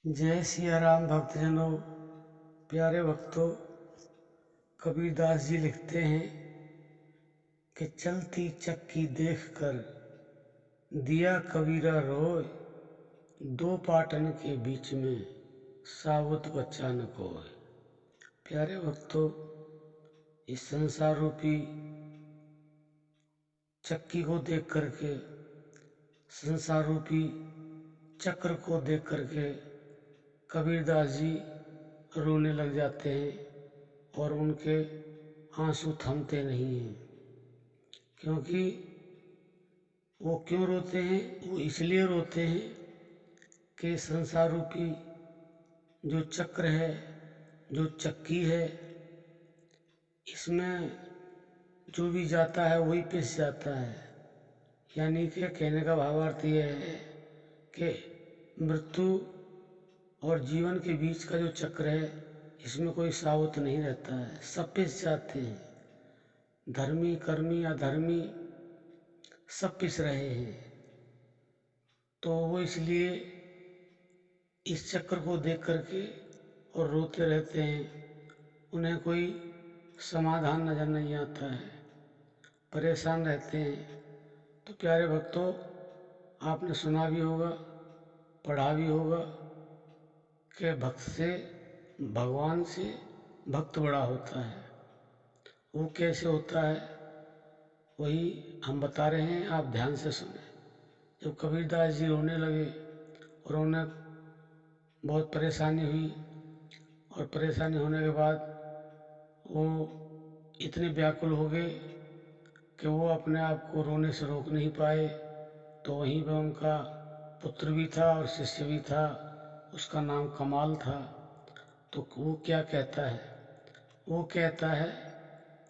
जय सिया राम भक्तजनों, प्यारे भक्तों। कबीरदास जी लिखते हैं कि चलती चक्की देखकर दिया कबीरा रोए, दो पाटन के बीच में साबुत बच्चा न कोय। प्यारे भक्तों, इस संसार रूपी चक्की को देख करके, संसार रूपी चक्र को देख करके कबीरदास जी रोने लग जाते हैं और उनके आंसू थमते नहीं हैं। क्योंकि वो क्यों रोते हैं? वो इसलिए रोते हैं कि संसार रूपी जो चक्र है, जो चक्की है, इसमें जो भी जाता है वही पिस जाता है। यानी कि कहने का भावार्थ यह है कि मृत्यु और जीवन के बीच का जो चक्र है, इसमें कोई साबुत नहीं रहता है, सब पिस जाते हैं। धर्मी, कर्मी, अधर्मी सब पिस रहे हैं। तो वो इसलिए इस चक्र को देख करके और रोते रहते हैं। उन्हें कोई समाधान नजर नहीं आता है, परेशान रहते हैं। तो प्यारे भक्तों, आपने सुना भी होगा, पढ़ा भी होगा कि भक्त से, भगवान से भक्त बड़ा होता है। वो कैसे होता है, वही हम बता रहे हैं, आप ध्यान से सुने। जब कबीरदास जी रोने लगे और उन्हें बहुत परेशानी हुई, और परेशानी होने के बाद वो इतने व्याकुल हो गए कि वो अपने आप को रोने से रोक नहीं पाए। तो वहीं पे उनका पुत्र भी था और शिष्य भी था, उसका नाम कमाल था। तो वो क्या कहता है? वो कहता है,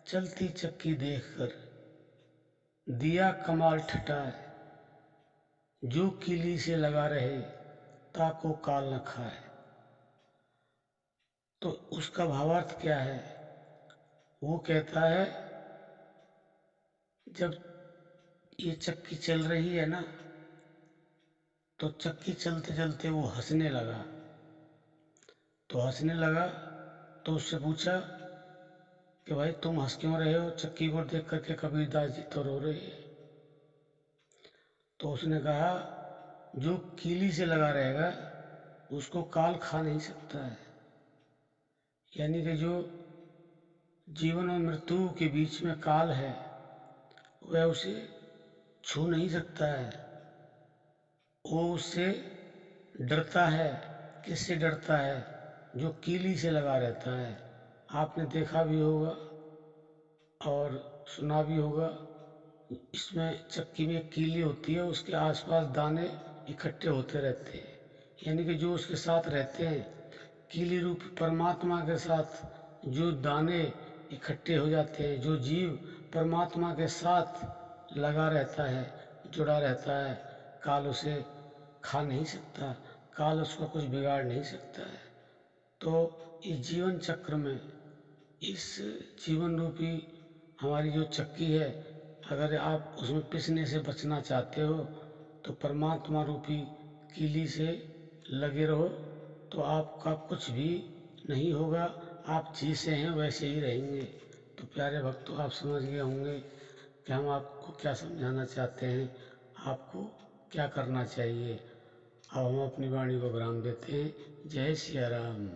चलती चक्की देखकर दिया कमाल ठटाए, जो कीली से लगा रहे ताको काल न खाए। तो उसका भावार्थ क्या है? वो कहता है, जब ये चक्की चल रही है ना, तो चक्की चलते चलते वो हंसने लगा। तो हंसने लगा तो उससे पूछा कि भाई तुम हंस क्यों रहे हो? चक्की को देख करके कबीरदास जी तो रो रहे हैं। तो उसने कहा, जो कीली से लगा रहेगा उसको काल खा नहीं सकता है। यानी कि जो जीवन और मृत्यु के बीच में काल है, वह उसे छू नहीं सकता है। वो उससे डरता है। किससे डरता है? जो कीली से लगा रहता है। आपने देखा भी होगा और सुना भी होगा, इसमें चक्की में कीली होती है, उसके आसपास दाने इकट्ठे होते रहते हैं। यानी कि जो उसके साथ रहते हैं, कीली रूपी परमात्मा के साथ जो दाने इकट्ठे हो जाते हैं, जो जीव परमात्मा के साथ लगा रहता है, जुड़ा रहता है, काल उसे खा नहीं सकता, काल उसका कुछ बिगाड़ नहीं सकता है। तो इस जीवन चक्र में, इस जीवन रूपी हमारी जो चक्की है, अगर आप उसमें पिसने से बचना चाहते हो तो परमात्मा रूपी कीली से लगे रहो, तो आपका कुछ भी नहीं होगा। आप जैसे हैं वैसे ही रहेंगे। तो प्यारे भक्तों, आप समझ गए होंगे कि हम आपको क्या समझाना चाहते हैं, आपको क्या करना चाहिए। अब हम अपनी वाणी को विराम देते हैं। जय सिया राम।